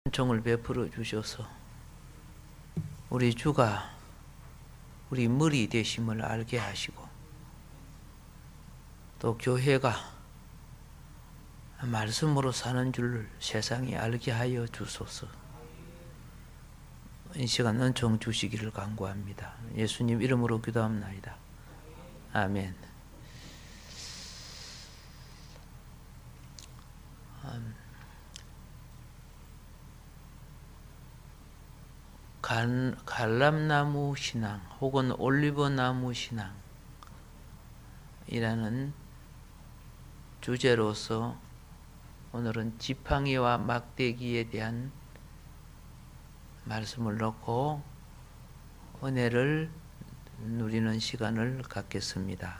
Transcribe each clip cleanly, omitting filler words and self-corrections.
은총을 베풀어 주셔서 우리 주가 우리 머리 되심을 알게 하시고, 또 교회가 말씀으로 사는 줄 세상이 알게 하여 주소서. 이 시간 은총 주시기를 간구합니다. 예수님 이름으로 기도합나이다. 아멘. 갈람나무 신앙 혹은 올리브나무 신앙이라는 주제로서 오늘은 지팡이와 막대기에 대한 말씀을 놓고 은혜를 누리는 시간을 갖겠습니다.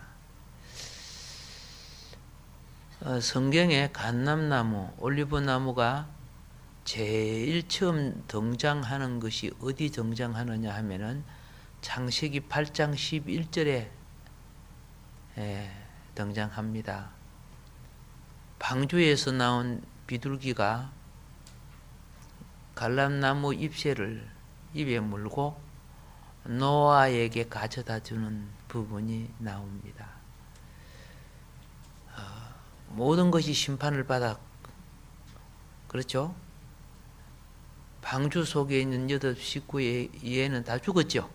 성경에 감람나무, 올리브나무가 제일 처음 등장하는 것이 어디 등장하느냐 하면은 창세기 8장 11절에 등장합니다. 방주에서 나온 비둘기가 갈람나무 잎새를 입에 물고 노아에게 가져다 주는 부분이 나옵니다. 모든 것이 심판을 받아, 그렇죠? 방주 속에 있는 8식구의 얘는 다 죽었죠.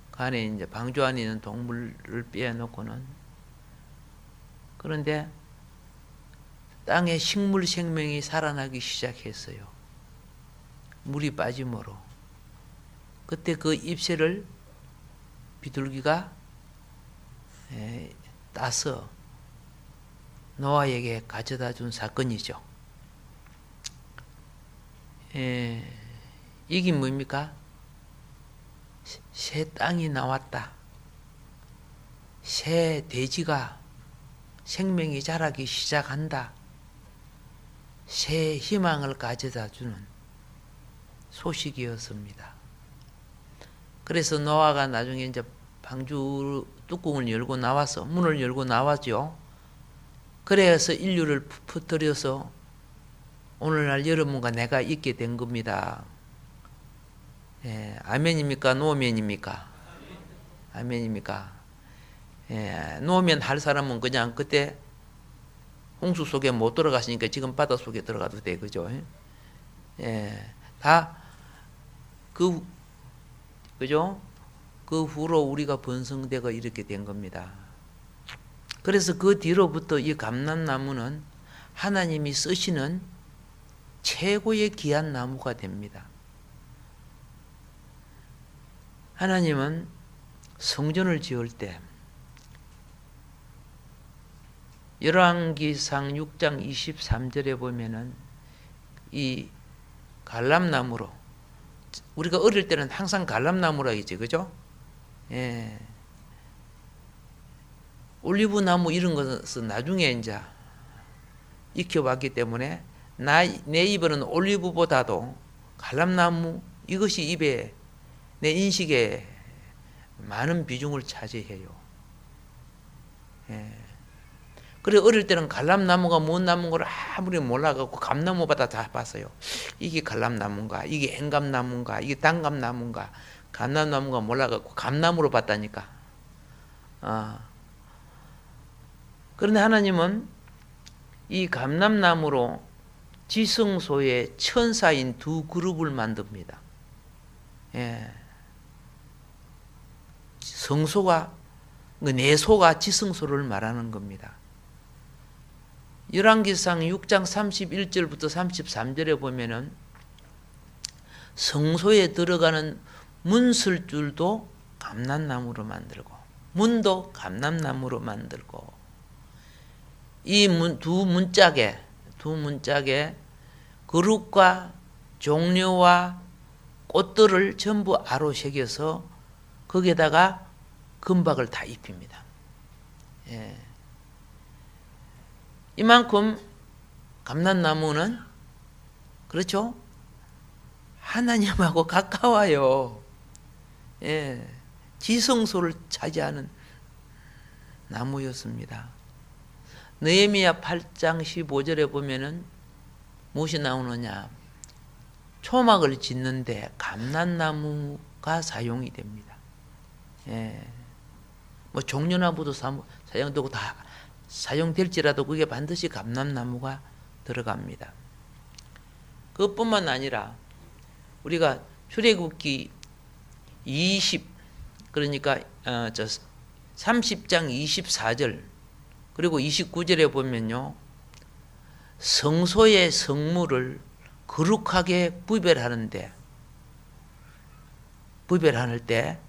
그 안에 이제 방주 안에 있는 동물을 빼놓고는. 그런데 땅에 식물 생명이 살아나기 시작했어요. 물이 빠짐으로. 그때 그 잎새를 비둘기가 따서 노아에게 가져다 준 사건이죠. 이게 뭡니까? 새 땅이 나왔다. 새 돼지가 생명이 자라기 시작한다. 새 희망을 가져다 주는 소식이었습니다. 그래서 노아가 나중에 이제 방주 뚜껑을 열고 나와서, 문을 열고 나왔죠. 그래서 인류를 퍼뜨려서 오늘날 여러분과 내가 있게 된 겁니다. 아멘입니까? 노멘입니까? 아멘입니까? 노멘 할 사람은 그냥 그때 홍수 속에 못 들어갔으니까 지금 바다 속에 들어가도 돼, 그죠? 다 그죠? 그 후로 우리가 번성되고 이렇게 된 겁니다. 그래서 그 뒤로부터 이 감람나무는 하나님이 쓰시는 최고의 귀한 나무가 됩니다. 하나님은 성전을 지을 때 열왕기상 6장 23절에 보면은 이 갈람나무로, 우리가 어릴 때는 항상 갈람나무라 했지, 그죠? 올리브나무 이런 것은 나중에 이제 익혀봤기 때문에 내 입에는 올리브보다도 갈람나무 이것이 입에 내 인식에 많은 비중을 차지해요. 그래 어릴 때는 갈람나무가 뭔 나무인 걸 아무리 몰라갖고 감나무보다 다 봤어요. 이게 갈람나무인가, 이게 앵감나무인가, 이게 단감나무인가, 감람나무가 몰라갖고 감나무로 봤다니까. 그런데 하나님은 이 감람나무로 지성소의 천사인 두 그룹을 만듭니다. 성소가, 내소가 지성소를 말하는 겁니다. 열왕기상 6장 31절부터 33절에 보면은 성소에 들어가는 문설줄도 감람나무로 만들고, 문도 감람나무로 만들고, 이 두 문짝에 그룹과 종려와 꽃들을 전부 아로 새겨서 거기에다가 금박을 다 입힙니다. 이만큼 감람나무는, 그렇죠? 하나님하고 가까워요. 지성소를 차지하는 나무였습니다. 느헤미야 8장 15절에 보면은 무엇이 나오느냐? 초막을 짓는데 감람나무가 사용이 됩니다. 예. 뭐 종려나무도 사용되고 다 사용될지라도 그게 반드시 감람나무가 들어갑니다. 그것뿐만 아니라 우리가 출애굽기 20 그러니까 30장 24절 그리고 29절에 보면요, 성소의 성물을 거룩하게 구별할 때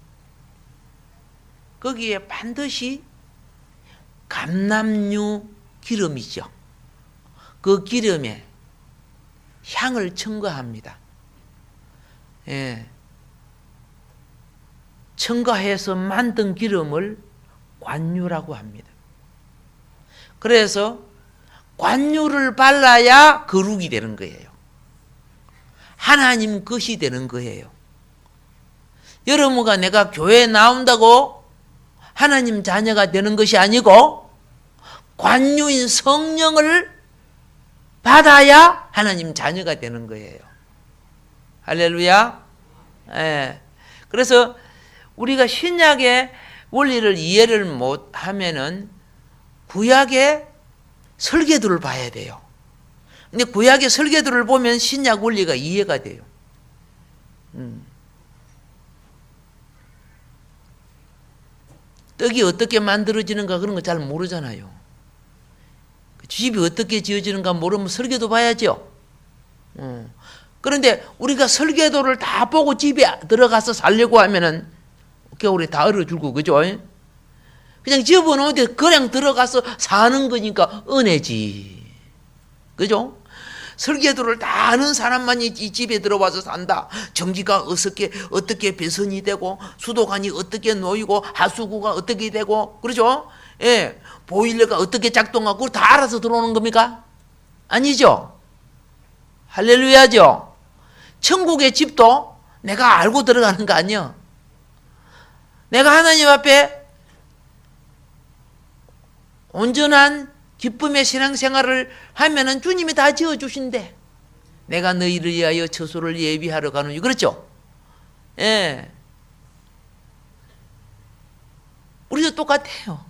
거기에 반드시 감람류 기름이죠. 그 기름에 향을 첨가합니다. 예. 첨가해서 만든 기름을 관유라고 합니다. 그래서 관유를 발라야 거룩이 되는 거예요. 하나님 것이 되는 거예요. 여러분과 내가 교회에 나온다고 하나님 자녀가 되는 것이 아니고 관유인 성령을 받아야 하나님 자녀가 되는 거예요. 할렐루야. 예. 그래서 우리가 신약의 원리를 이해를 못하면은 구약의 설계도를 봐야 돼요. 근데 구약의 설계도를 보면 신약 원리가 이해가 돼요. 떡이 어떻게 만들어지는가 그런 거 잘 모르잖아요. 집이 어떻게 지어지는가 모르면 설계도 봐야죠. 그런데 우리가 설계도를 다 보고 집에 들어가서 살려고 하면은 겨울에 다 얼어 죽고, 그죠? 그냥 집어넣는데 그냥 들어가서 사는 거니까 은혜지. 그죠? 설계도를 다 아는 사람만 이 집에 들어와서 산다. 전기가 어떻게 배선이 되고, 수도관이 어떻게 놓이고, 하수구가 어떻게 되고, 그러죠? 예. 보일러가 어떻게 작동하고, 그걸 다 알아서 들어오는 겁니까? 아니죠? 할렐루야죠? 천국의 집도 내가 알고 들어가는 거 아니야. 내가 하나님 앞에 온전한 기쁨의 신앙생활을 하면은 주님이 다 지어주신대. 내가 너희를 위하여 처소를 예비하러 가노니. 그렇죠? 예. 우리도 똑같아요.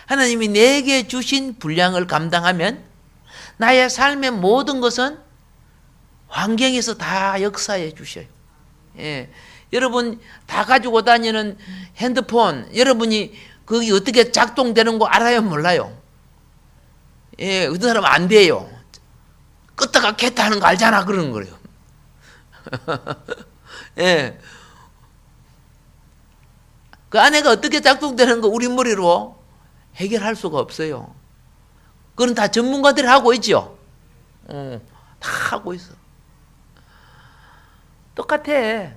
하나님이 내게 주신 분량을 감당하면 나의 삶의 모든 것은 환경에서 다 역사해 주셔요. 예. 여러분 다 가지고 다니는 핸드폰, 여러분이 그게 어떻게 작동되는 거 알아요? 몰라요? 예, 어떤 사람은 안 돼요. 껐다가 켰다 하는 거 알잖아. 그러는 거예요. 예. 그 안에가 어떻게 작동되는 거 우리 머리로 해결할 수가 없어요. 그건 다 전문가들이 하고 있죠. 다 하고 있어. 똑같아.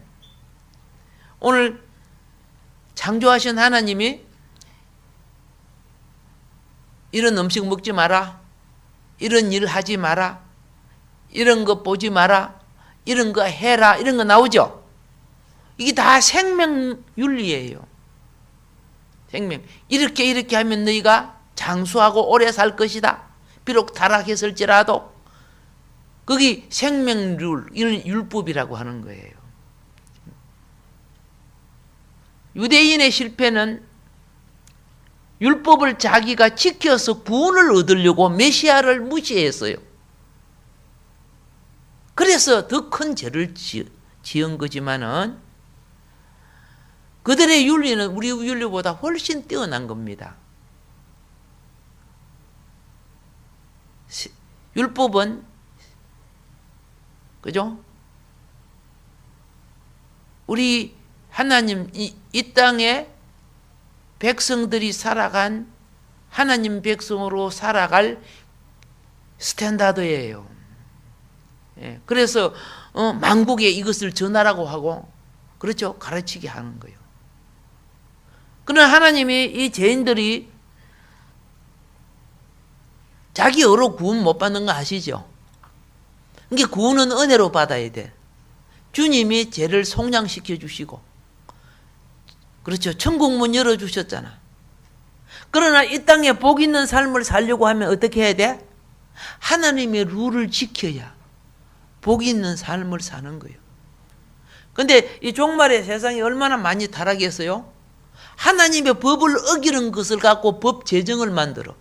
오늘 창조하신 하나님이 이런 음식 먹지 마라, 이런 일 하지 마라, 이런 거 보지 마라, 이런 거 해라, 이런 거 나오죠. 이게 다 생명윤리예요. 생명. 이렇게 하면 너희가 장수하고 오래 살 것이다. 비록 타락했을지라도. 거기 생명율법이라고 하는 거예요. 유대인의 실패는 율법을 자기가 지켜서 구원을 얻으려고 메시아를 무시했어요. 그래서 더 큰 죄를 지은 거지만은 그들의 윤리는 우리 윤리보다 훨씬 뛰어난 겁니다. 율법은, 그죠? 우리 하나님 이 땅에 백성들이 살아간, 하나님 백성으로 살아갈 스탠다드예요. 예, 그래서 만국에 이것을 전하라고 하고, 그렇죠? 가르치게 하는 거예요. 그러나 하나님이 이 죄인들이 자기 의로 구원 못 받는 거 아시죠? 그러니까 구원은 은혜로 받아야 돼. 주님이 죄를 속량시켜 주시고, 그렇죠. 천국 문 열어주셨잖아. 그러나 이 땅에 복 있는 삶을 살려고 하면 어떻게 해야 돼? 하나님의 룰을 지켜야 복이 있는 삶을 사는 거예요. 근데 이 종말의 세상이 얼마나 많이 타락했어요? 하나님의 법을 어기는 것을 갖고 법 제정을 만들어.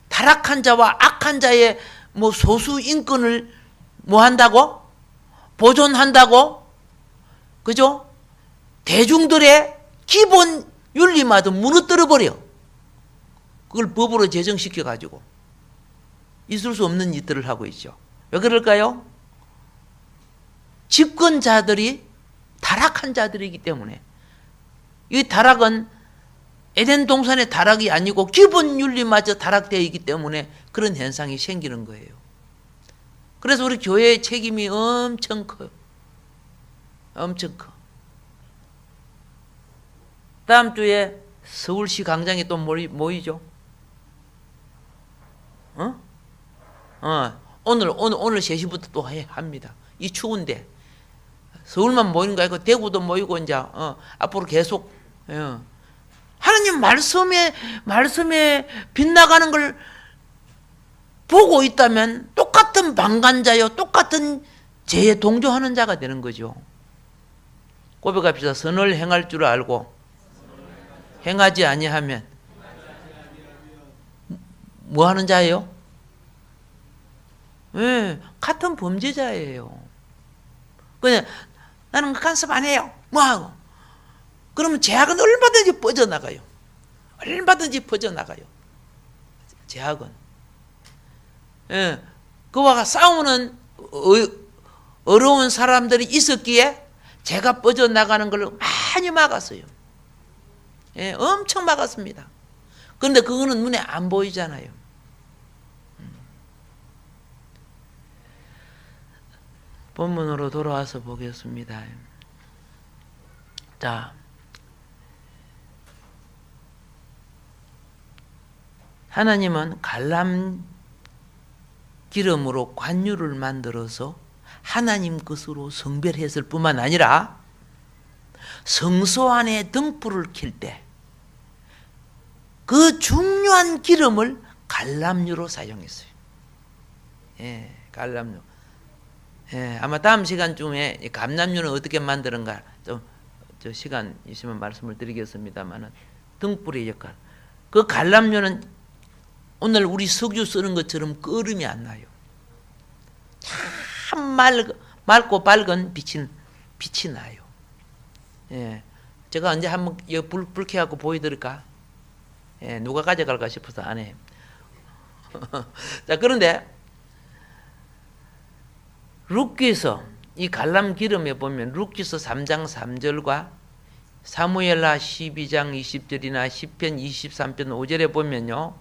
타락한 자와 악한 자의 뭐 소수 인권을 뭐 한다고? 보존한다고? 그죠? 대중들의 기본 윤리마저 무너뜨려 버려. 그걸 법으로 제정시켜 가지고 있을 수 없는 일들을 하고 있죠. 왜 그럴까요? 집권자들이 타락한 자들이기 때문에. 이 타락은 에덴 동산의 타락이 아니고 기본 윤리마저 타락되어 있기 때문에 그런 현상이 생기는 거예요. 그래서 우리 교회의 책임이 엄청 커요. 엄청 커. 다음 주에 서울시 광장에 또 모이죠. 오늘 3시부터 또 합니다. 이 추운데. 서울만 모이는 거 아니고 대구도 모이고 이제 앞으로 계속 하나님 말씀에 빗나가는 걸 보고 있다면 똑같은 방관자요, 똑같은 죄에 동조하는 자가 되는 거죠. 고백합시다. 선을 행할 줄 알고 행하지 아니하면 뭐 하는 자예요? 같은 범죄자예요. 그냥 나는 간섭 안 해요. 뭐하고? 그러면 죄악은 얼마든지 뻗어나가요. 얼마든지 퍼져나가요. 죄악은. 그와 싸우는 어려운 사람들이 있었기에 죄가 뻗어나가는 걸 많이 막았어요. 엄청 막았습니다. 그런데 그거는 눈에 안 보이잖아요. 본문으로 돌아와서 보겠습니다. 자, 하나님은 갈람 기름으로 관유를 만들어서 하나님 것으로 성별했을 뿐만 아니라 성소 안에 등불을 켤 때 그 중요한 기름을 갈람유로 사용했어요. 갈람유. 아마 다음 시간쯤에 감람유는 어떻게 만드는가 좀 저 시간 있으면 말씀을 드리겠습니다만은 등불의 역할. 그 갈람유는 오늘 우리 석유 쓰는 것처럼 끓음이 안 나요. 참 맑고 밝은 빛이 나요. 제가 언제 한번 불 켜갖고 보여드릴까? 누가 가져갈까 싶어서 안 해. 자, 그런데 룻기서 이 갈람 기름에 보면 룻기서 3장 3절과 사무엘하 12장 20절이나 시편 23편 5절에 보면요,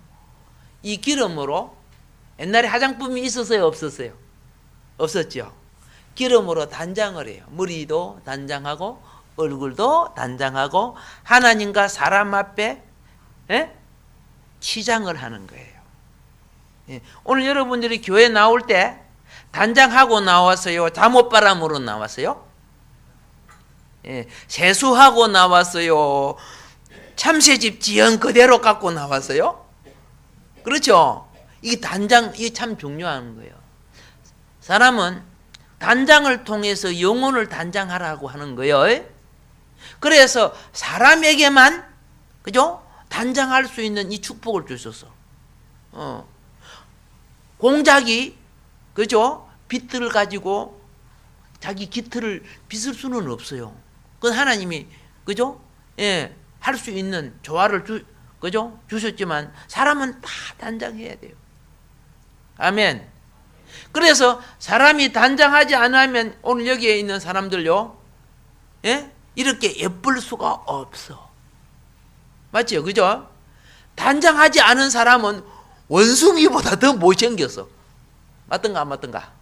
이 기름으로 옛날에 화장품이 있었어요, 없었어요? 없었죠. 기름으로 단장을 해요. 머리도 단장하고 얼굴도 단장하고 하나님과 사람 앞에 치장을 하는 거예요. 오늘 여러분들이 교회 나올 때 단장하고 나왔어요? 잠옷바람으로 나왔어요? 세수하고 나왔어요? 참새집 지연 그대로 갖고 나왔어요? 그렇죠? 이 단장, 이게 참 중요한 거예요. 사람은 단장을 통해서 영혼을 단장하라고 하는 거예요. 그래서 사람에게만, 그죠? 단장할 수 있는 이 축복을 주셔서. 공작이, 그죠? 빗을 가지고 자기 깃털을 빗을 수는 없어요. 그건 하나님이, 그죠? 할 수 있는 조화를 그죠? 주셨지만 사람은 다 단장해야 돼요. 아멘. 그래서 사람이 단장하지 않으면 오늘 여기에 있는 사람들요, 이렇게 예쁠 수가 없어. 맞죠? 그죠? 단장하지 않은 사람은 원숭이보다 더 못생겼어. 맞던가 안 맞던가?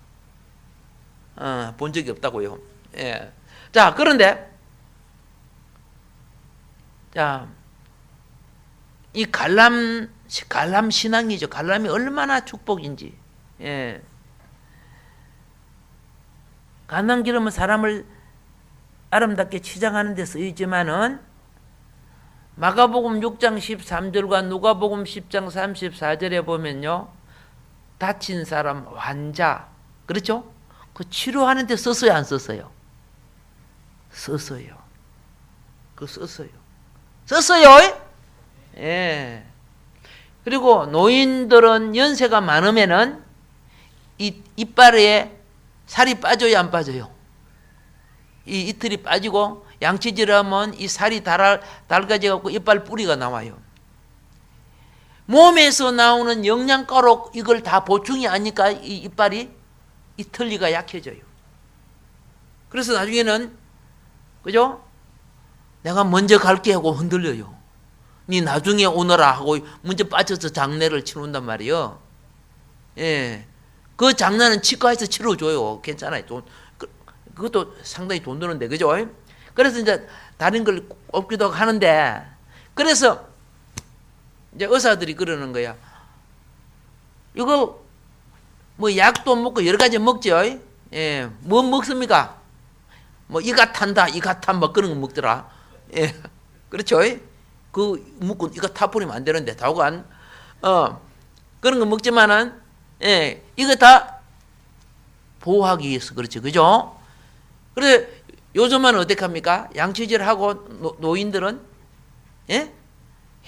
본 적이 없다고요. 자, 그런데 자, 이 갈람 신앙이죠. 갈람이 얼마나 축복인지. 갈람 기름은 사람을 아름답게 치장하는 데 쓰이지만은 마가복음 6장 13절과 누가복음 10장 34절에 보면요, 다친 사람, 환자, 그렇죠? 그 치료하는 데 썼어요, 안 썼어요? 썼어요. 그 썼어요. 썼어요. 예. 그리고 노인들은 연세가 많으면은 이 이빨에 살이 빠져요, 안 빠져요? 이 이틀이 빠지고 양치질하면 이 살이 닳아져 갖고 이빨 뿌리가 나와요. 몸에서 나오는 영양가로 이걸 다 보충이 아니까 이 이빨이 이 털리가 약해져요. 그래서 나중에는 그죠? 내가 먼저 갈게 하고 흔들려요. 니 나중에 오너라 하고 먼저 빠져서 장례를 치른단 말이에요. 예. 그 장난은 치과에서 치러줘요. 괜찮아요. 그것도 상당히 돈 드는데, 그죠? 그래서 이제 다른 걸 없기도 하는데, 그래서 이제 의사들이 그러는 거야. 이거 뭐 약도 먹고 여러 가지 먹죠. 예. 뭐 먹습니까? 뭐 이가탄다, 이가탄 뭐 그런 거 먹더라. 예. 그렇죠? 그 먹고 이거 타버리면 안 되는데, 다오간 그런 거 먹지만은 예, 이거 다 보호하기 위해서 그렇죠, 그죠? 그래 요즘은 어떻게 합니까? 양치질하고 노인들은 예?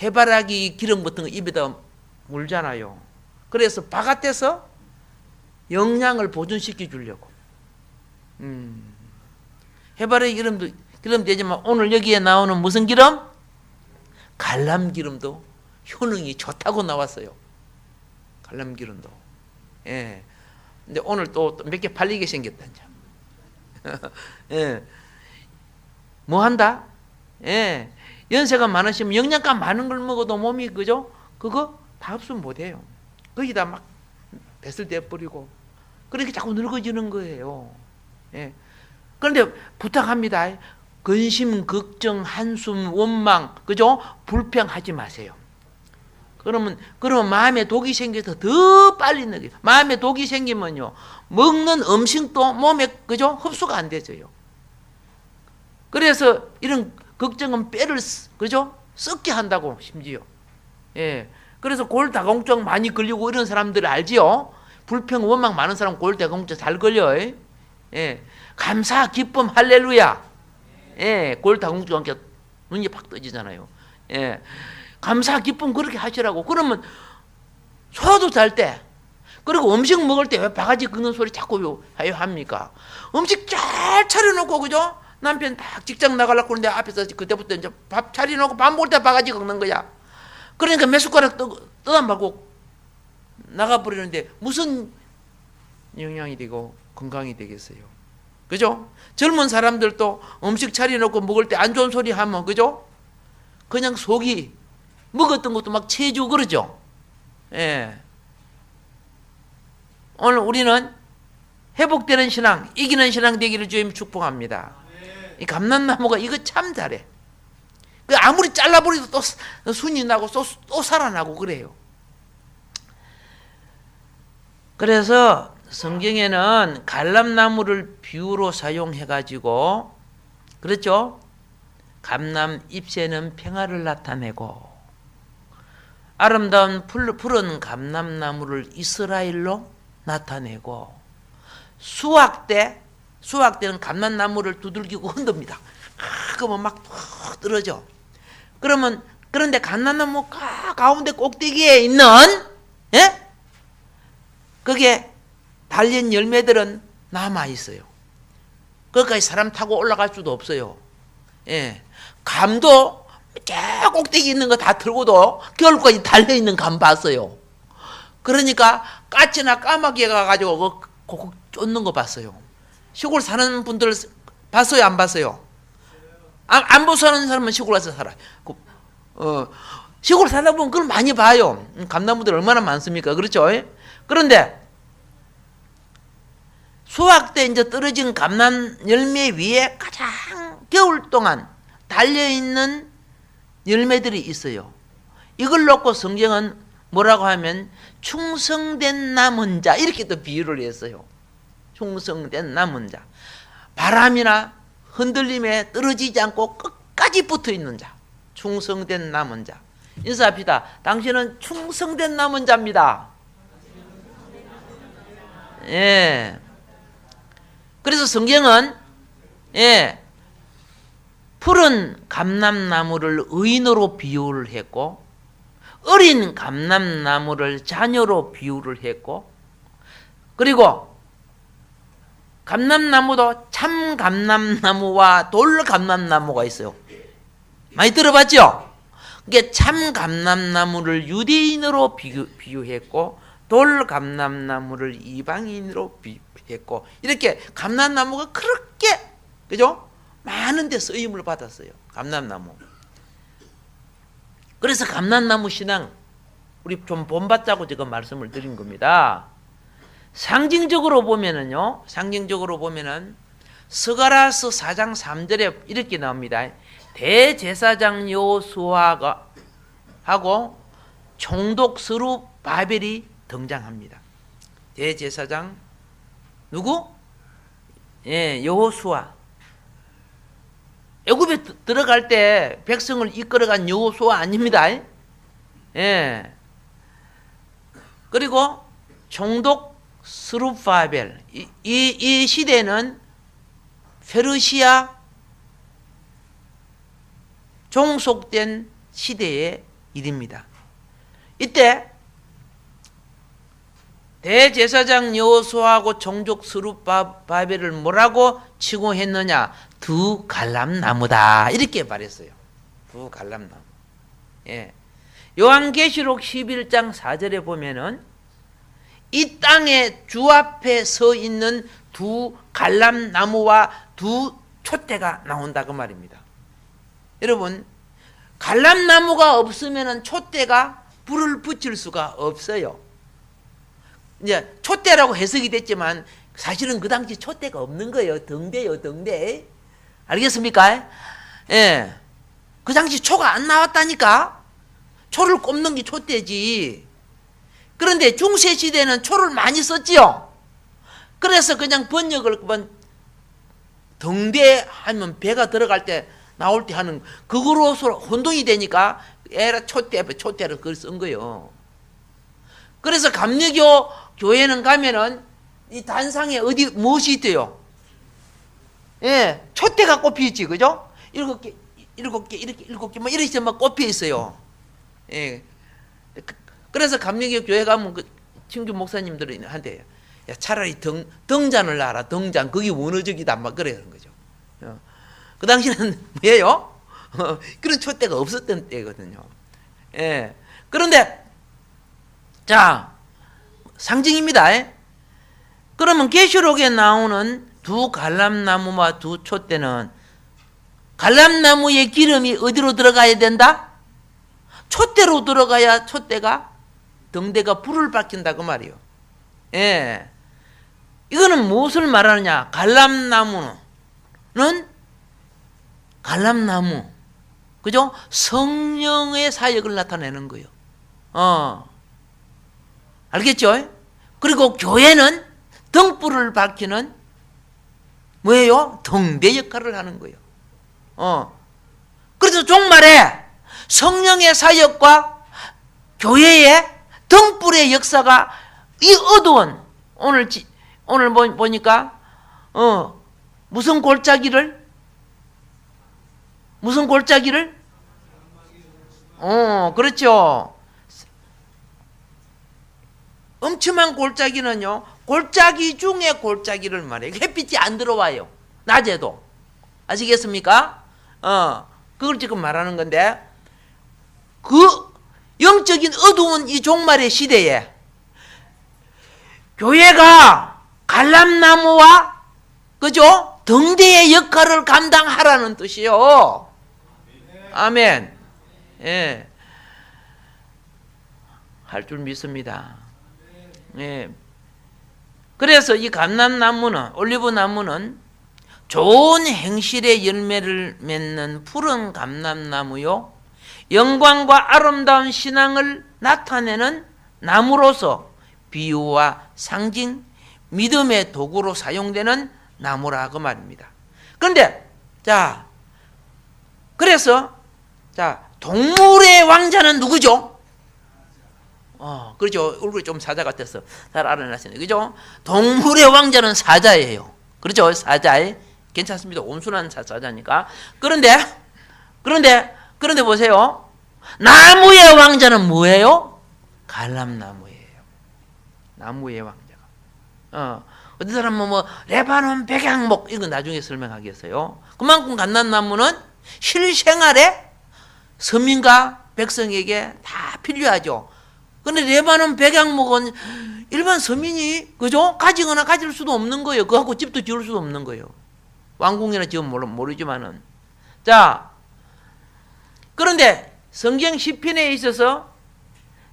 해바라기 기름 같은 거 입에다 물잖아요. 그래서 바깥에서 영양을 보존시켜 주려고. 해바라기 기름 되지만 오늘 여기에 나오는 무슨 기름? 갈람기름도 효능이 좋다고 나왔어요. 갈람기름도. 예. 근데 오늘 또 몇 개 팔리게 생겼다, 이제. 예. 뭐 한다? 예. 연세가 많으시면 영양가 많은 걸 먹어도 몸이, 그죠? 그거 다 흡수 못 해요. 거기다 막 뱃을 대버리고. 그렇게 자꾸 늙어지는 거예요. 예. 그런데 부탁합니다. 근심, 걱정, 한숨, 원망, 그죠? 불평하지 마세요. 그러면 마음에 독이 생겨서 더 빨리 늙어요. 마음에 독이 생기면요, 먹는 음식도 몸에, 그죠? 흡수가 안 되져요. 그래서 이런 걱정은 뼈를, 그죠? 썩게 한다고, 심지어. 예. 그래서 골다공증 많이 걸리고 이런 사람들 알지요? 불평, 원망 많은 사람 골다공증 잘 걸려요. 예. 감사, 기쁨, 할렐루야. 예. 골다공증 함께 눈이 팍 떠지잖아요. 예. 감사, 기쁨 그렇게 하시라고. 그러면 소화도 잘 때, 그리고 음식 먹을 때 왜 바가지 긁는 소리 자꾸 합니까? 음식 잘 차려놓고, 그죠? 남편 딱 직장 나가려고 그러는데 앞에서 그때부터 이제 밥 차려놓고 밥 먹을 때 바가지 긁는 거야. 그러니까 몇 숟가락 떠다 말고 나가버리는데 무슨 영양이 되고 건강이 되겠어요? 그죠? 젊은 사람들도 음식 차려놓고 먹을 때 안 좋은 소리 하면, 그죠? 그냥 속이 먹었던 것도 막 체해지고 그러죠. 예. 오늘 우리는 회복되는 신앙, 이기는 신앙 되기를 주님 축복합니다. 이 감람나무가 이거 참 잘해. 그 아무리 잘라버려도 또 순이 나고 또 살아나고 그래요. 그래서 성경에는 감람나무를 비유로 사용해가지고, 그렇죠? 감람 잎새는 평화를 나타내고, 아름다운 푸른 감람나무를 이스라엘로 나타내고, 수확 때는 감람나무를 두들기고 흔듭니다. 그러면 막 떨어져. 그런데 감람나무 가운데 꼭대기에 있는, 예? 그게 달린 열매들은 남아 있어요. 거기까지 사람 타고 올라갈 수도 없어요. 예. 감도 저 꼭대기 있는 거 다 들고도 겨울까지 달려있는 감 봤어요. 그러니까 까치나 까마귀에 가가지고 콕콕 쫓는 거 봤어요. 시골 사는 분들 봤어요, 안 봤어요? 안 보고 사는 사람은 시골 와서 살아요. 시골 살다 보면 그걸 많이 봐요. 감나무들 얼마나 많습니까? 그렇죠? 그런데 수확 때 이제 떨어진 감람 열매 위에 가장 겨울 동안 달려있는 열매들이 있어요. 이걸 놓고 성경은 뭐라고 하면 충성된 남은 자, 이렇게 또 비유를 했어요. 충성된 남은 자. 바람이나 흔들림에 떨어지지 않고 끝까지 붙어 있는 자. 충성된 남은 자. 인사합시다. 당신은 충성된 남은 자입니다. 예. 그래서 성경은 푸른 감람나무를 의인으로 비유를 했고 어린 감람나무를 자녀로 비유를 했고 그리고 감람나무도 참 감람나무와 돌 감람나무가 있어요. 많이 들어봤죠? 이게 참 감람나무를 유대인으로 비유했고 돌 감람나무를 이방인으로 비유했고 이렇게 감람나무가 그렇게 그죠? 많은 데 쓰임을 받았어요. 감람나무. 그래서 감람나무 신앙 우리 좀 본받자고 지금 말씀을 드린 겁니다. 상징적으로 보면은요. 상징적으로 보면은 스가랴서 4장 3절에 이렇게 나옵니다. 대제사장 여호수아가 하고 총독 스룹바벨이 등장합니다. 대제사장 누구? 여호수아. 애굽에 들어갈 때 백성을 이끌어간 여호수아 아닙니다. 그리고 총독 스룹바벨. 이 시대는 페르시아 종속된 시대의 일입니다. 이때 대제사장 여호수아하고 총독 스룹바벨을 뭐라고 칭호했느냐? 두 갈람나무다 이렇게 말했어요. 두 갈람나무. 요한계시록 11장 4절에 보면은 이 땅에 주 앞에 서 있는 두 갈람나무와 두 촛대가 나온다 그 말입니다. 여러분 갈람나무가 없으면은 촛대가 불을 붙일 수가 없어요. 이제 촛대라고 해석이 됐지만 사실은 그 당시 촛대가 없는 거예요. 등대요, 등대. 알겠습니까? 그 당시 초가 안 나왔다니까. 초를 꼽는 게 촛대지. 그런데 중세 시대는 초를 많이 썼지요. 그래서 그냥 번역을 등대 하면 배가 들어갈 때 나올 때 하는 그거로서 혼동이 되니까 에라 촛대를 그걸 쓴 거예요. 그래서 감리교 교회는 가면은 이 단상에 어디 무엇이 있대요? 촛대가 꼽혀 있지, 그죠? 7개, 이렇게 7개, 뭐 이렇게 막 꼽혀 있어요. 그래서 감리교 교회 가면 그 친구 목사님들이 한대요. 야, 차라리 등잔을 놔라, 등잔. 그게 원어적이다, 막 그러는 거죠. 그 당시에는 뭐예요? 그런 촛대가 없었던 때거든요. 그런데, 자, 상징입니다. 그러면 계시록에 나오는 두 갈람나무와 두 촛대는 갈람나무의 기름이 어디로 들어가야 된다? 촛대로 들어가야 촛대가 등대가 불을 밝힌다 그 말이에요. 이거는 무엇을 말하느냐? 갈람나무는 갈람나무, 그죠? 성령의 사역을 나타내는 거예요. 알겠죠? 그리고 교회는 등불을 밝히는 뭐예요? 등대 역할을 하는 거예요. 그래서 종말에 성령의 사역과 교회의 등불의 역사가 이 어두운 오늘 보니까 무슨 골짜기를 그렇죠. 엄청난 골짜기는요, 골짜기 중에 골짜기를 말해요. 햇빛이 안 들어와요. 낮에도. 아시겠습니까? 그걸 지금 말하는 건데, 그 영적인 어두운 이 종말의 시대에 교회가 갈람나무와 그죠? 등대의 역할을 감당하라는 뜻이요. 아멘. 할 줄 믿습니다. 그래서 이 감람나무는, 올리브나무는 좋은 행실의 열매를 맺는 푸른 감람나무요, 영광과 아름다운 신앙을 나타내는 나무로서 비유와 상징, 믿음의 도구로 사용되는 나무라 그 말입니다. 그런데 그래서 동물의 왕자는 누구죠? 그렇죠. 얼굴이 좀 사자 같아서 잘 알아냈어요. 그죠? 동물의 왕자는 사자예요. 그렇죠? 사자에 괜찮습니다. 온순한 사자니까. 그런데 보세요. 나무의 왕자는 뭐예요? 갈람나무예요. 나무의 왕자가. 어떤 사람은 뭐 레바논 백향목 이거 나중에 설명하겠어요. 그만큼 갓난나무는 실생활에 서민과 백성에게 다 필요하죠. 그런데 레바논 백향목은 일반 서민이 그죠? 가지거나 가질 수도 없는 거예요. 그거 갖고 집도 지을 수도 없는 거예요. 왕궁이나 지으면 모르지만은. 자, 그런데 성경 시편에 있어서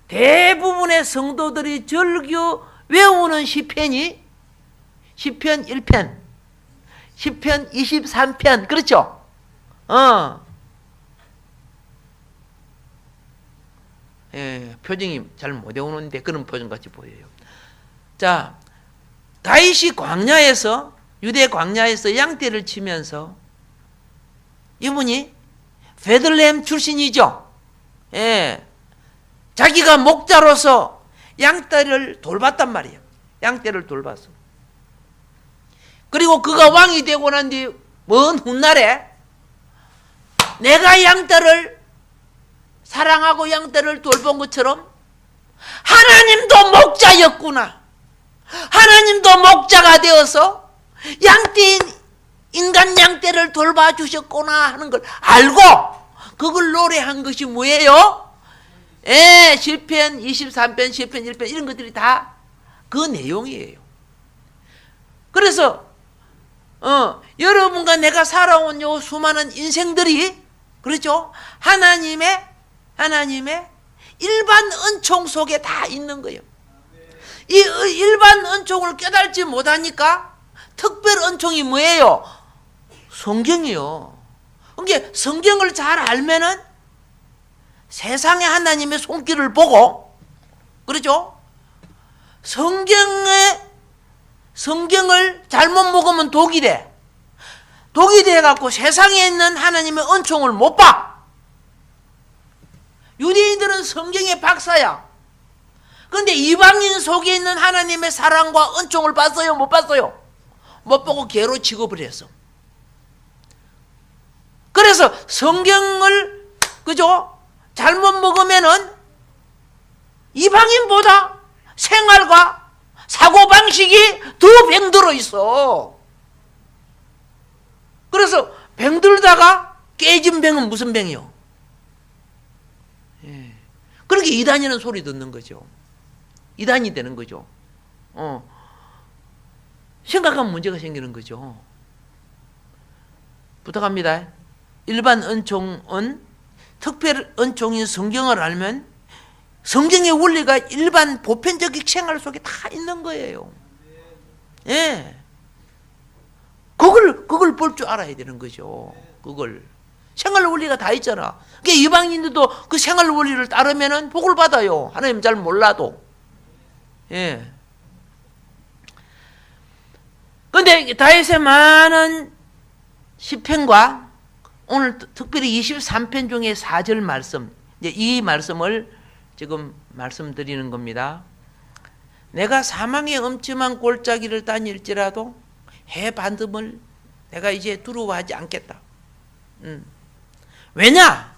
대부분의 성도들이 즐겨 외우는 시편이 시편 1편, 시편 23편, 그렇죠? 예, 표정이 잘 못 외우는데 그런 표정같이 보여요. 자, 다윗이 광야에서, 유대 광야에서 양떼를 치면서 이분이 베들레헴 출신이죠. 예, 자기가 목자로서 양떼를 돌봤단 말이에요. 양떼를 돌봤어. 그리고 그가 왕이 되고 난 뒤 먼 훗날에 내가 양떼를 사랑하고 양떼를 돌본 것처럼 하나님도 목자였구나. 하나님도 목자가 되어서 인간 양떼를 돌봐주셨구나 하는 걸 알고 그걸 노래한 것이 뭐예요? 예, 시편 23편, 시편 1편 이런 것들이 다 그 내용이에요. 그래서 여러분과 내가 살아온 요 수많은 인생들이 그렇죠? 하나님의 일반 은총 속에 다 있는 거예요. 이 일반 은총을 깨달지 못하니까 특별 은총이 뭐예요? 성경이요. 그러니까 성경을 잘 알면은 세상에 하나님의 손길을 보고 그렇죠? 성경을 잘못 먹으면 독이 돼. 독이 돼갖고 세상에 있는 하나님의 은총을 못 봐. 유대인들은 성경의 박사야. 그런데 이방인 속에 있는 하나님의 사랑과 은총을 봤어요? 못 봤어요? 못 보고 개로 취급을 했어. 그래서 성경을 그죠? 잘못 먹으면은 이방인보다 생활과 사고방식이 더 병들어 있어. 그래서 병들다가 깨진 병은 무슨 병이요? 예. 그렇게 이단이라는 소리 듣는 거죠. 이단이 되는 거죠. 심각한 문제가 생기는 거죠. 부탁합니다. 일반 은총은 특별 은총인 성경을 알면 성경의 원리가 일반 보편적인 생활 속에 다 있는 거예요. 예. 그걸 볼 줄 알아야 되는 거죠. 그걸. 생활 원리가 다 있잖아. 그러니까 이방인들도 그 생활 원리를 따르면은 복을 받아요. 하나님 잘 몰라도. 예. 근데 다윗의 많은 시편과 오늘 특별히 23편 중에 4절 말씀, 이제 이 말씀을 지금 말씀드리는 겁니다. 내가 사망의 엄침한 골짜기를 다닐지라도 해 반드을 내가 이제 두려워하지 않겠다. 왜냐?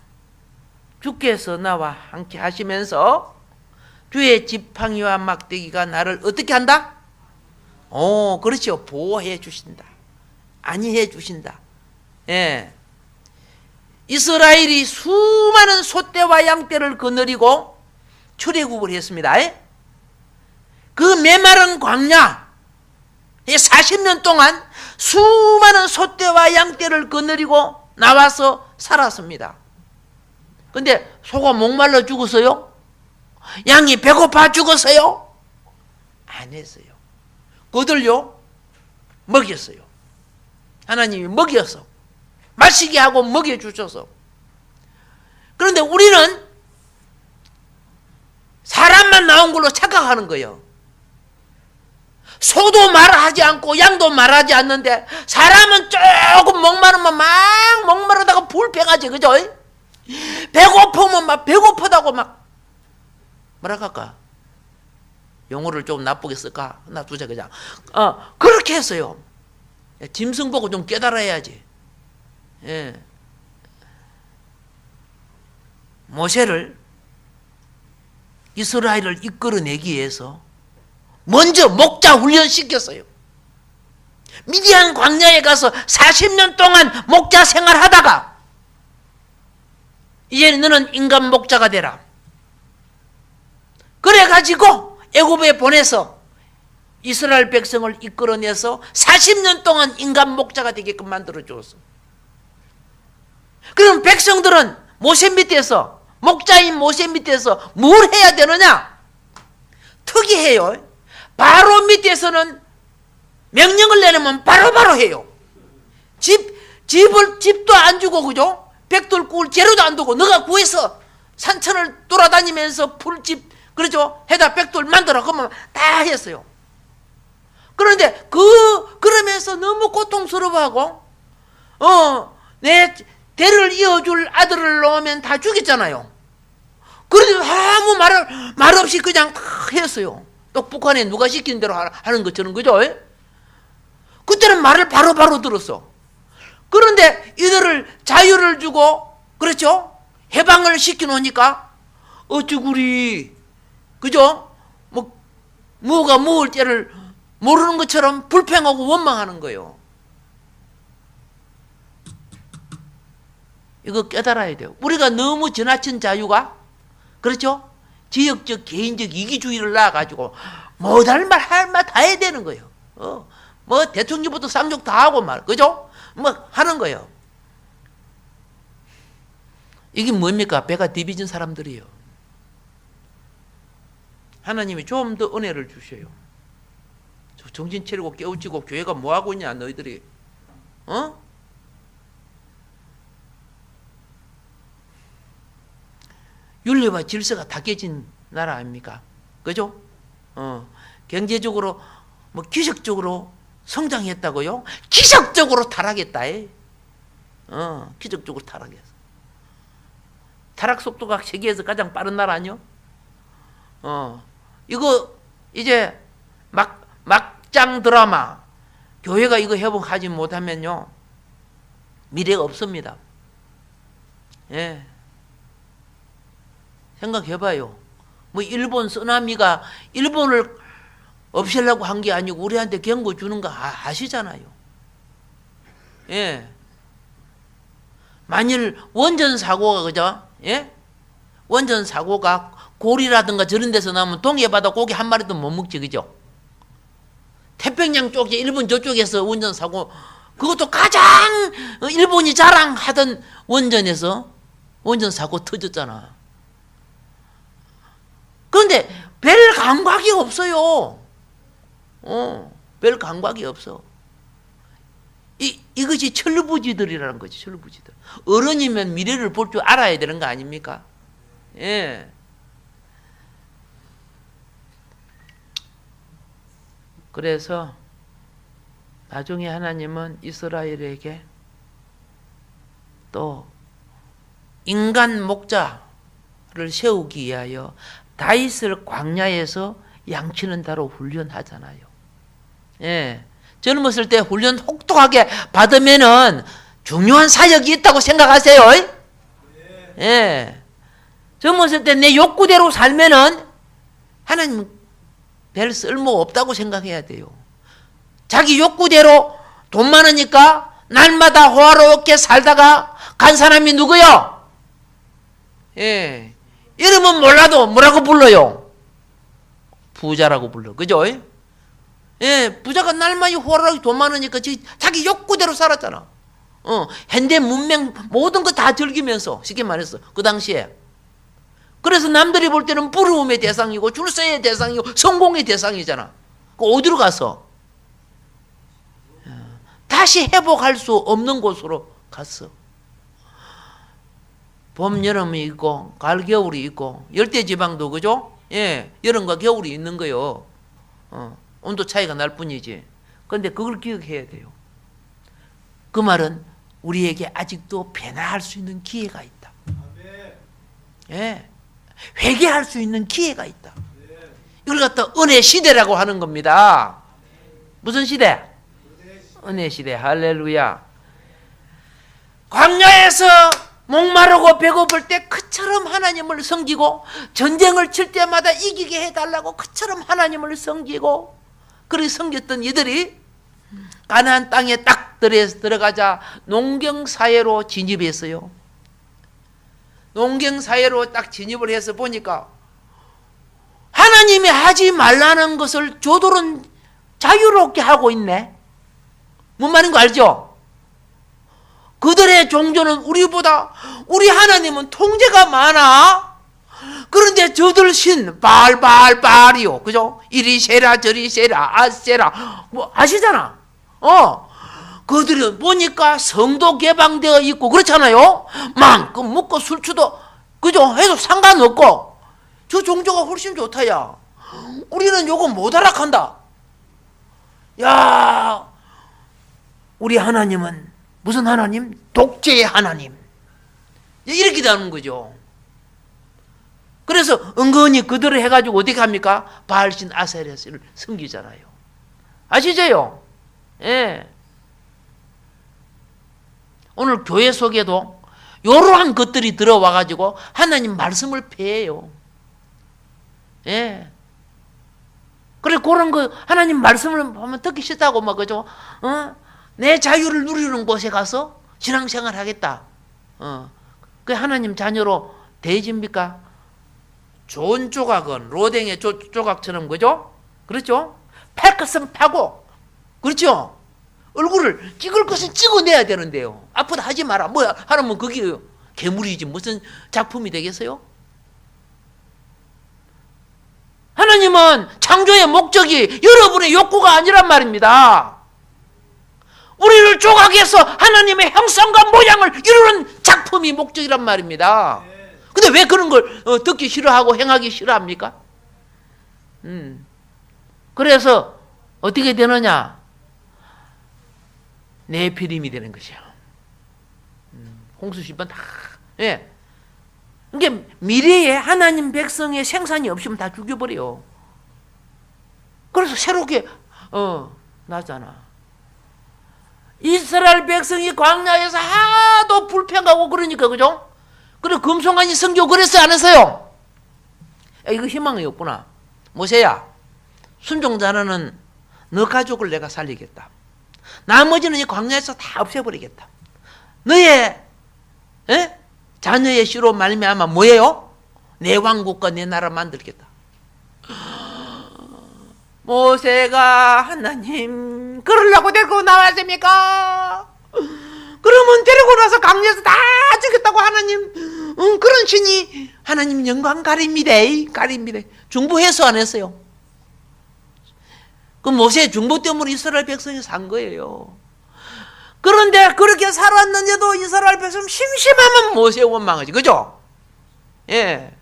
주께서 나와 함께 하시면서 주의 지팡이와 막대기가 나를 어떻게 한다? 그렇죠. 보호해 주신다. 안위해 주신다. 예. 이스라엘이 수많은 소떼와 양떼를 거느리고 출애굽을 했습니다. 그 메마른 광야 40년 동안 수많은 소떼와 양떼를 거느리고 나와서 살았습니다. 근데 소가 목말라 죽었어요? 양이 배고파 죽었어요? 안 했어요. 그들요 먹였어요. 하나님이 먹여서 마시게 하고 먹여주셔서. 그런데 우리는 사람만 나온 걸로 착각하는 거예요. 소도 말하지 않고 양도 말하지 않는데 사람은 조금 목마르면 막 목마르다가 불평하지, 그죠? 배고프면 막 배고프다고 막 뭐라 할까? 용어를 좀 나쁘게 쓸까? 나 두자 그냥. 그렇게 했어요. 짐승 보고 좀 깨달아야지. 예. 모세를 이스라엘을 이끌어내기 위해서 먼저 목자 훈련시켰어요. 미디안 광야에 가서 40년 동안 목자 생활하다가 이제 너는 인간 목자가 되라. 그래가지고 애굽에 보내서 이스라엘 백성을 이끌어내서 40년 동안 인간 목자가 되게끔 만들어 주었어. 그럼 백성들은 모세 밑에서, 목자인 모세 밑에서 뭘 해야 되느냐? 특이해요. 바로 밑에서는 명령을 내리면 바로바로 해요. 집도 안 주고, 그죠? 백돌 구울 재료도 안 두고, 너가 구해서 산천을 돌아다니면서 풀집, 그러죠? 해다 백돌 만들어. 그러면 다 했어요. 그런데 그러면서 너무 고통스러워하고, 내 대를 이어줄 아들을 놓으면 다 죽였잖아요. 그런데 아무 말 없이 그냥 다 했어요. 또 북한에 누가 시킨 대로 하는 것처럼, 그죠? 그때는 말을 바로바로 들었어. 그런데 이들을 자유를 주고, 그렇죠? 해방을 시켜놓으니까 어쭈구리, 그죠? 뭐가 무을 때를 모르는 것처럼 불평하고 원망하는 거예요. 이거 깨달아야 돼요. 우리가 너무 지나친 자유가, 그렇죠? 지역적, 개인적 이기주의를 낳아가지고 못할 말 할 말 다 해야 되는 거예요. 뭐 대통령부터 쌍욕 다 하고 말, 그죠? 뭐 하는 거예요. 이게 뭡니까? 배가 디비진 사람들이에요. 하나님이 좀 더 은혜를 주셔요. 정신 차리고 깨우치고 교회가 뭐 하고 있냐 너희들이, 윤리와 질서가 다 깨진 나라 아닙니까? 그죠? 경제적으로 뭐 기적적으로 성장했다고요? 기적적으로 타락했다. 기적적으로 타락했어. 타락 속도가 세계에서 가장 빠른 나라 아니요? 이거 이제 막장 드라마, 교회가 이거 회복하지 못하면요 미래가 없습니다. 예. 생각해봐요. 뭐 일본 쓰나미가 일본을 없애려고 한 게 아니고 우리한테 경고 주는 거 아시잖아요. 예. 만일 원전 사고가, 그죠? 예? 원전 사고가 고리라든가 저런 데서 나면 동해 바다 고기 한 마리도 못 먹지, 그죠? 태평양 쪽에 일본 저쪽에서 원전 사고, 그것도 가장 일본이 자랑하던 원전에서 원전 사고 터졌잖아. 그런데 별 감각이 없어요. 별 감각이 없어. 이것이 철부지들이라는 거지, 철부지들. 어른이면 미래를 볼 줄 알아야 되는 거 아닙니까? 예. 그래서 나중에 하나님은 이스라엘에게 또 인간 목자를 세우기 위하여 다윗을 광야에서 양치는 자로 훈련하잖아요. 예. 젊었을 때 훈련 혹독하게 받으면은 중요한 사역이 있다고 생각하세요. 예. 젊었을 때 내 욕구대로 살면은 하나님 별 쓸모 없다고 생각해야 돼요. 자기 욕구대로 돈 많으니까 날마다 호화롭게 살다가 간 사람이 누구요? 예. 이름은 몰라도 뭐라고 불러요? 부자라고 불러. 그죠? 예, 부자가 날마다 호화롭게 돈 많으니까 자기 욕구대로 살았잖아. 현대 문명 모든 거 다 즐기면서, 쉽게 말해서 그 당시에. 그래서 남들이 볼 때는 부러움의 대상이고 출세의 대상이고 성공의 대상이잖아. 어디로 가서? 다시 회복할 수 없는 곳으로 갔어. 봄, 여름이 있고 가을, 겨울이 있고 열대지방도, 그죠? 예, 여름과 겨울이 있는 거요. 온도 차이가 날 뿐이지. 그런데 그걸 기억해야 돼요. 그 말은 우리에게 아직도 변화할 수 있는 기회가 있다. 예, 회개할 수 있는 기회가 있다. 이걸 갖다 은혜 시대라고 하는 겁니다. 무슨 시대? 은혜 시대 할렐루야. 광야에서 목마르고 배고플 때 그처럼 하나님을 섬기고 전쟁을 칠 때마다 이기게 해달라고 그처럼 하나님을 섬기고 그렇게 섬겼던 이들이 가나안 땅에 딱 들어가자 농경사회로 진입했어요. 농경사회로 딱 진입을 해서 보니까 하나님이 하지 말라는 것을 저들은 자유롭게 하고 있네. 뭔 말인 거 알죠? 그들의 종교는 우리 하나님은 통제가 많아. 그런데 저들 신 발이요, 그죠? 이리 세라 저리 세라 아세라 뭐 아시잖아. 그들은 보니까 성도 개방되어 있고 그렇잖아요. 마음껏 먹고 술 취도 그죠? 해도 상관없고 저 종교가 훨씬 좋다야. 우리는 요거 못 알아간다. 야, 우리 하나님은 무슨 하나님? 독재의 하나님. 이렇게 되는 거죠. 그래서 은근히 그들을 해가지고 어떻게 합니까? 바알신 아세라를 섬기잖아요. 아시죠요? 예. 오늘 교회 속에도 이러한 것들이 들어와가지고 하나님 말씀을 폐해요. 예. 그래, 그런 거, 하나님 말씀을 보면 듣기 싫다고 막, 그죠? 내 자유를 누리는 곳에 가서 신앙생활 하겠다. 그 하나님 자녀로 대해집니까? 좋은 조각은 로댕의 조각처럼, 그죠? 그렇죠? 팔 것은 파고, 그렇죠? 얼굴을 찍을 것은 찍어내야 되는데요. 아프다 하지 마라. 뭐야, 하라면 그게 괴물이지. 무슨 작품이 되겠어요? 하나님은 창조의 목적이 여러분의 욕구가 아니란 말입니다. 우리를 조각해서 하나님의 형상과 모양을 이루는 작품이 목적이란 말입니다. 근데 왜 그런 걸 듣기 싫어하고 행하기 싫어합니까? 그래서 어떻게 되느냐? 네피림이 되는 것이야. 홍수 10번 다. 예. 그러니까 미래에 하나님 백성의 생산이 없으면 다 죽여버려. 그래서 새롭게 나잖아. 이스라엘 백성이 광야에서 하도 불평하고 그러니까, 그죠? 그리고 금송아지 성교 그랬어요, 안 했어요? 야, 이거 희망이 없구나. 모세야, 순종 잘하는 너 가족을 내가 살리겠다. 나머지는 이 광야에서 다 없애버리겠다. 너의 자녀의 씨로 말미암아 뭐예요? 내 왕국과 내 나라 만들겠다. 모세가 하나님 그러려고 데리고 나왔습니까? 그러면 데리고 나서 강에서 다 죽였다고 하나님 그런 신이 하나님 영광 가립니다. 중보해서 안 했어요. 그 모세의 중보 때문에 이스라엘 백성이 산 거예요. 그런데 그렇게 살았는데도 이스라엘 백성 심심하면 모세 원망하지, 그죠? 예.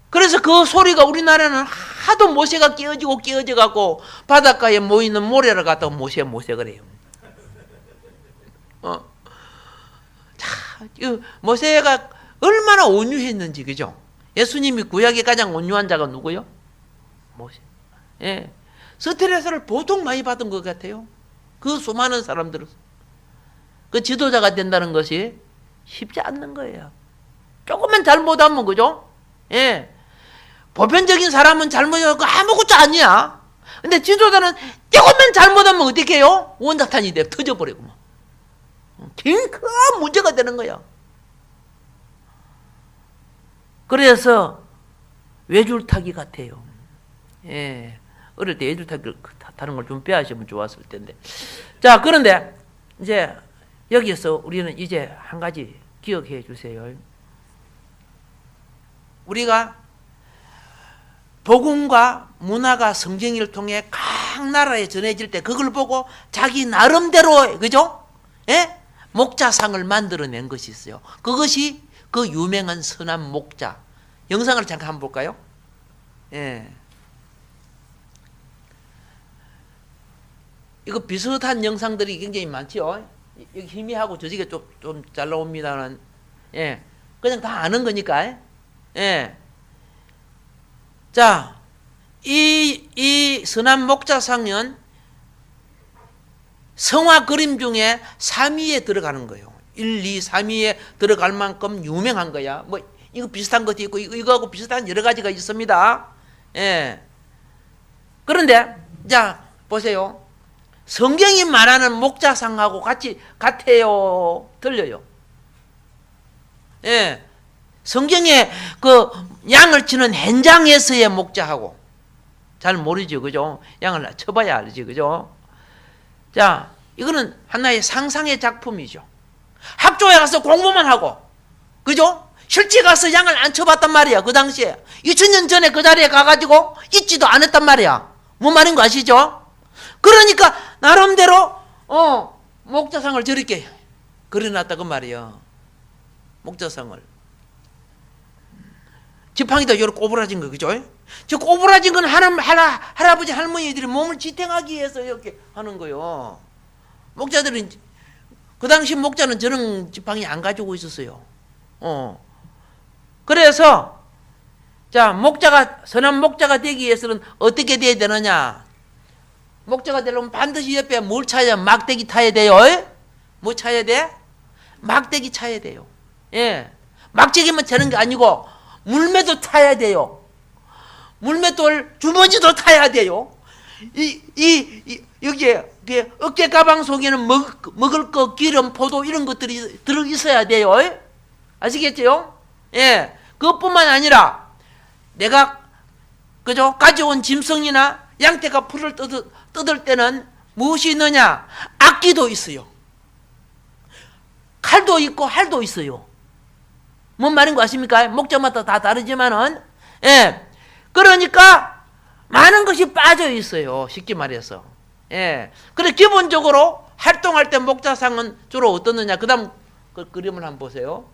그래서 그 소리가 우리나라는 하도 모세가 깨어져 갖고 바닷가에 모이는 모래를 갖다가 모세 그래요. 자, 모세가 얼마나 온유했는지, 그죠? 예수님이 구약에 가장 온유한 자가 누구요? 모세. 예. 스트레스를 보통 많이 받은 것 같아요. 그 수많은 사람들은. 그 지도자가 된다는 것이 쉽지 않는 거예요. 조금만 잘못하면, 그죠? 예. 보편적인 사람은 잘못하고 아무것도 아니야. 근데 지도자는 조금만 잘못하면 어떻게 해요? 원자탄이 돼 터져버리고 막. 큰 문제가 되는 거야. 그래서 외줄타기 같아요. 예. 어릴 때 외줄타기를 타는 걸 좀 빼앗으면 좋았을 텐데. 자, 그런데 이제 여기에서 우리는 이제 한 가지 기억해 주세요. 우리가 복음과 문화가 성경을 통해 각 나라에 전해질 때 그걸 보고 자기 나름대로, 그죠? 예? 목자상을 만들어낸 것이 있어요. 그것이 그 유명한 선한 목자. 영상을 잠깐 한번 볼까요? 예. 이거 비슷한 영상들이 굉장히 많죠. 여기 희미하고 저지게 좀 잘 나옵니다는. 예. 그냥 다 아는 거니까. 예. 자, 이 선한 목자상은 성화 그림 중에 3위에 들어가는 거예요. 1, 2, 3위에 들어갈 만큼 유명한 거야. 뭐 이거 비슷한 것도 있고 이거하고 비슷한 여러 가지가 있습니다. 예. 그런데 자 보세요. 성경이 말하는 목자상하고 같아요, 틀려요? 예. 성경에 그 양을 치는 현장에서의 목자하고 잘 모르죠, 그죠? 양을 쳐봐야 알지, 그죠? 자, 이거는 하나의 상상의 작품이죠. 학교에 가서 공부만 하고, 그죠? 실제 가서 양을 안 쳐봤단 말이야, 그 당시에. 2000년 전에 그 자리에 가가지고 있지도 않았단 말이야. 뭔 말인 거 아시죠? 그러니까 나름대로 목자상을 저렇게 그려놨다 그 말이에요. 목자상을. 지팡이도 이렇게 꼬부라진 거, 그죠? 저 꼬부라진 건 할아버지 할머니들이 몸을 지탱하기 위해서 이렇게 하는 거요. 목자들은 그 당시 목자는 저런 지팡이 안 가지고 있었어요. 그래서 자 선한 목자가 되기 위해서는 어떻게 돼야 되느냐? 목자가 되려면 반드시 옆에 뭘 차야? 막대기 타야 돼요. 뭐 차야 돼? 막대기 차야 돼요. 예, 막대기만 차는 게 아니고 물매도 타야 돼요. 물맷돌 주머니도 타야 돼요. 여기에 어깨 가방 속에는 먹을 거, 기름, 포도 이런 것들이 들어 있어야 돼요. 아시겠죠? 예. 그것뿐만 아니라 내가 그죠? 가져온 짐승이나 양떼가 풀을 뜯을 때는 무엇이 있느냐? 악기도 있어요. 칼도 있고 할도 있어요. 뭔 말인 거 아십니까? 목적마다 다 다르지만은 예. 그러니까 많은 것이 빠져 있어요. 쉽게 말해서. 예. 그래 기본적으로 활동할 때 목자상은 주로 어떻느냐? 그다음 그 그림을 한번 보세요.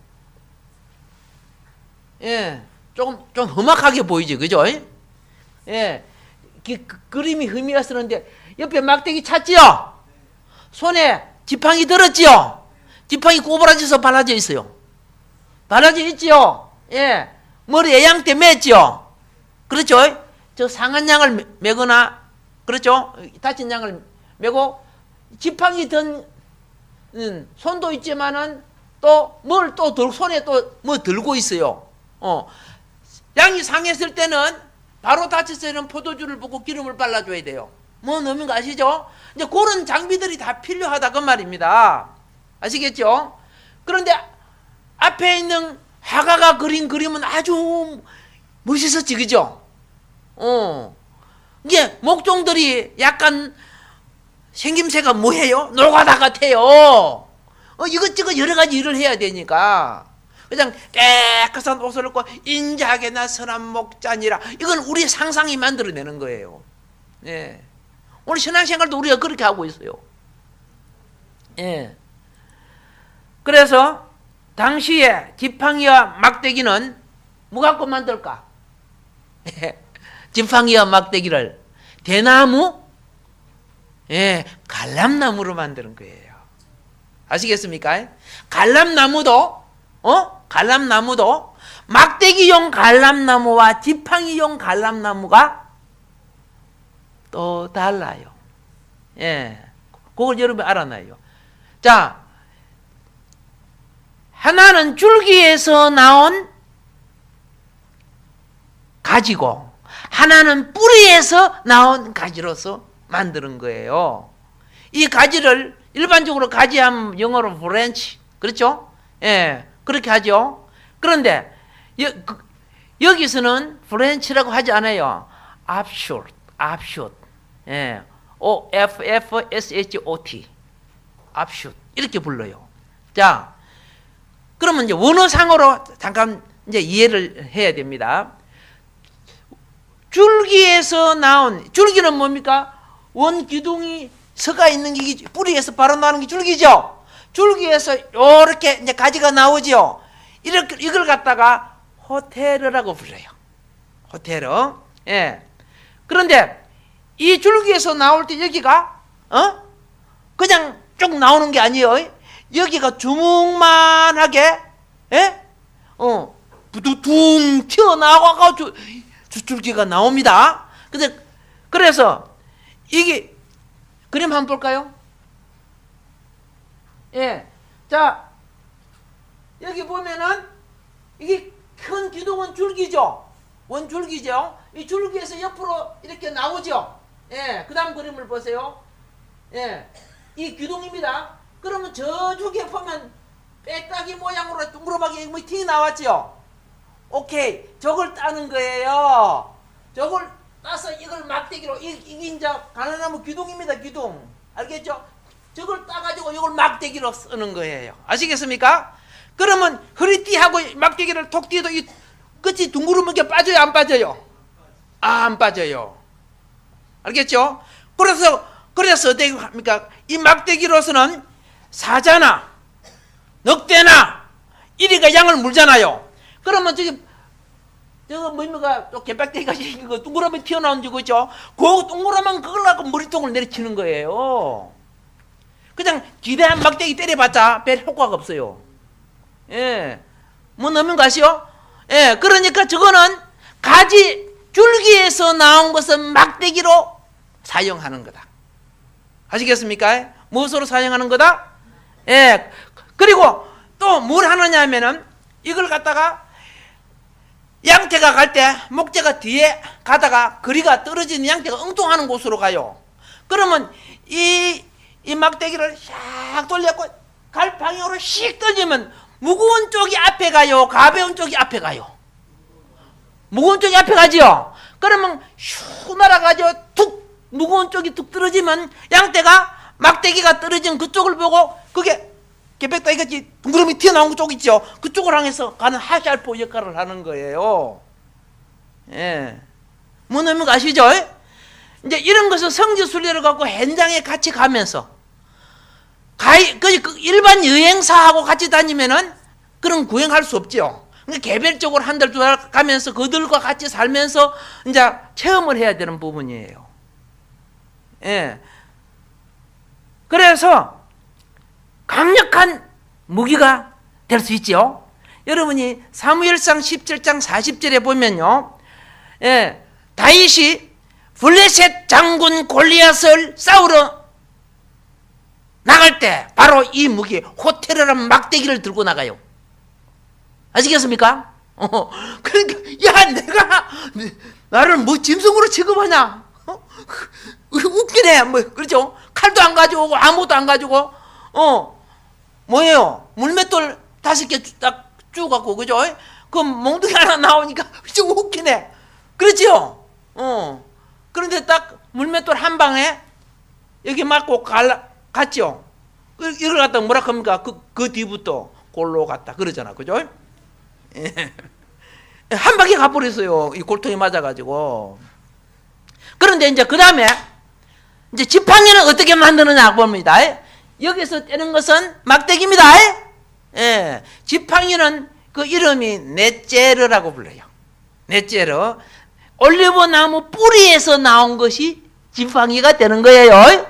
예. 좀 험악하게 보이지, 그죠? 예. 그림이 의미가 쓰는데 옆에 막대기 찼지요? 손에 지팡이 들었지요? 지팡이 꼬부라져서 발라져 있어요. 발라져 있지요? 예. 머리에 양떼 맸지요? 그렇죠? 저 상한 양을 메거나, 그렇죠? 다친 양을 메고, 지팡이 든, 손도 있지만은, 손에 또 뭐 들고 있어요. 양이 상했을 때는, 바로 다쳤을 때는 포도주를 붓고 기름을 발라줘야 돼요. 뭔 의미인가 아시죠? 이제 그런 장비들이 다 필요하다, 그 말입니다. 아시겠죠? 그런데, 앞에 있는 화가가 그린 그림은 아주 멋있었지, 그죠? 이게 목종들이 약간 생김새가 뭐예요? 노가다 같아요. 이것저것 여러 가지 일을 해야 되니까. 그냥 깨끗한 옷을 입고 인자하게 나 선한 목자니라. 이건 우리 상상이 만들어내는 거예요. 예. 오늘 신앙생활도 우리가 그렇게 하고 있어요. 예. 그래서 당시에 지팡이와 막대기는 뭐 갖고 만들까? 지팡이와 막대기를 대나무, 예, 갈람나무로 만드는 거예요. 아시겠습니까? 갈람나무도 막대기용 갈람나무와 지팡이용 갈람나무가 또 달라요. 예, 그걸 여러분 알아놔요. 자, 하나는 줄기에서 나온 가지고 하나는 뿌리에서 나온 가지로서 만드는 거예요. 이 가지를 일반적으로 가지하면 영어로 브랜치, 그렇죠? 예, 그렇게 하죠. 그런데 여기서는 브랜치라고 하지 않아요. offshoot, 예, offshot, offshoot 이렇게 불러요. 자, 그러면 이제 원어상으로 잠깐 이제 이해를 해야 됩니다. 줄기에서 나온, 줄기는 뭡니까? 원 기둥이 서가 있는 게 뿌리에서 바로 나오는 게 줄기죠. 줄기에서 이렇게 이제 가지가 나오죠. 이걸 갖다가 호테르라고 불러요. 호테르. 예. 그런데 이 줄기에서 나올 때 여기가 그냥 쭉 나오는 게 아니에요. 여기가 주먹만하게 부두둥 튀어나와가지고 줄기가 나옵니다. 그래서 이게 그림 한번 볼까요? 예. 자, 여기 보면은 이게 큰 기둥은 줄기죠. 원줄기죠. 이 줄기에서 옆으로 이렇게 나오죠. 예. 그 다음 그림을 보세요. 예. 이 기둥입니다. 그러면 저쪽에 보면 빼딱이 모양으로 둥그러하게 뭐 튀어 나왔죠. 오케이. 저걸 따는 거예요. 저걸 따서 이걸 막대기로, 이게 이제 가느나무 기둥입니다. 기둥. 알겠죠? 저걸 따가지고 이걸 막대기로 쓰는 거예요. 아시겠습니까? 그러면 허리띠하고 막대기를 톡 띄어도 이 끝이 둥그러게 빠져요? 안 빠져요? 안 빠져요. 알겠죠? 그래서 어떻게 합니까? 이 막대기로서는 사자나 늑대나 이리가 양을 물잖아요. 그러면 저거 뭡니까? 또 개박대기가 생긴 거 둥그러면 튀어나온 거 있죠? 그 둥그러면 그걸 갖고 머리통을 내리치는 거예요. 그냥 기대한 막대기 때려봤자 별 효과가 없어요. 예. 뭐 넣으면 가시오? 예. 그러니까 저거는 가지 줄기에서 나온 것은 막대기로 사용하는 거다. 아시겠습니까? 무엇으로 사용하는 거다? 예. 그리고 또 뭘 하느냐 하면은 이걸 갖다가 양떼가 갈 때 목재가 뒤에 가다가 거리가 떨어지는 양떼가 엉뚱하는 곳으로 가요. 그러면 이 막대기를 샥 돌려고 갈 방향으로 씩 던지면 무거운 쪽이 앞에 가요? 가벼운 쪽이 앞에 가요? 무거운 쪽이 앞에 가지요? 그러면 슉 날아가죠. 툭 무거운 쪽이 툭 떨어지면 양떼가 막대기가 떨어진 그쪽을 보고 그게 개백다기같이 둥그러미 튀어나온 쪽 있죠? 그쪽을 향해서 가는 하샬포 역할을 하는 거예요. 예. 뭔 의미가 아시죠? 이제 이런 것을 성지순례를 갖고 현장에 같이 가면서 일반 여행사하고 같이 다니면은 그런 구행할 수 없죠. 그러니까 개별적으로 한 달, 두 달 가면서 그들과 같이 살면서 이제 체험을 해야 되는 부분이에요. 예. 그래서 강력한 무기가 될 수 있죠. 여러분이 사무엘상 17장 40절에 보면요. 예. 다윗이 블레셋 장군 골리앗을 싸우러 나갈 때 바로 이 무기 호테르라는 막대기를 들고 나가요. 아시겠습니까? 그러니까 야 나를 뭐 짐승으로 취급하냐? 웃기네. 뭐 그렇죠? 칼도 안 가지고 오고 아무것도 안 가지고 뭐예요? 물맷돌 5개 딱 쭉 갖고 그죠? 그 몽둥이 하나 나오니까 좀 웃기네. 그렇죠? 그런데 딱 물맷돌 한 방에 여기 맞고 갔죠. 이걸 갖다 뭐라 합니까? 그 뒤부터 골로 갔다 그러잖아, 그죠? 예. 한 방에 가버렸어요. 이 골통이 맞아가지고. 그런데 이제 그 다음에 이제 지팡이는 어떻게 만드느냐 봅니다. 여기서 떼는 것은 막대기입니다. 예. 지팡이는 그 이름이 넷제르라고 불러요. 넷제르. 올리브 나무 뿌리에서 나온 것이 지팡이가 되는 거예요.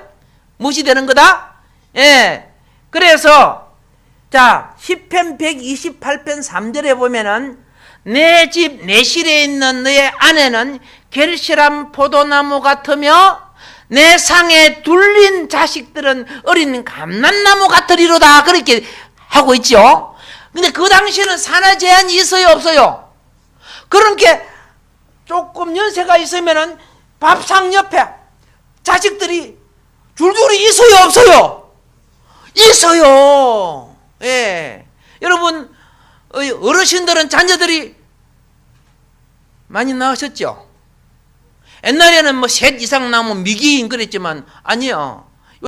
무엇이 되는 거다? 예. 그래서 자, 시편 128편 3절에 보면은 내 집 내 실에 있는 너의 아내는 결실한 포도나무 같으며 내 상에 둘린 자식들은 어린 감람나무 같으리로다. 그렇게 하고 있죠. 근데 그 당시에는 산하 제한이 있어요, 없어요? 그렇게 조금 연세가 있으면은 밥상 옆에 자식들이 줄줄이 있어요, 없어요? 있어요. 예. 여러분, 어르신들은 자녀들이 많이 낳으셨죠? 옛날에는 뭐 셋 이상 낳으면 미기인 그랬지만 아니요.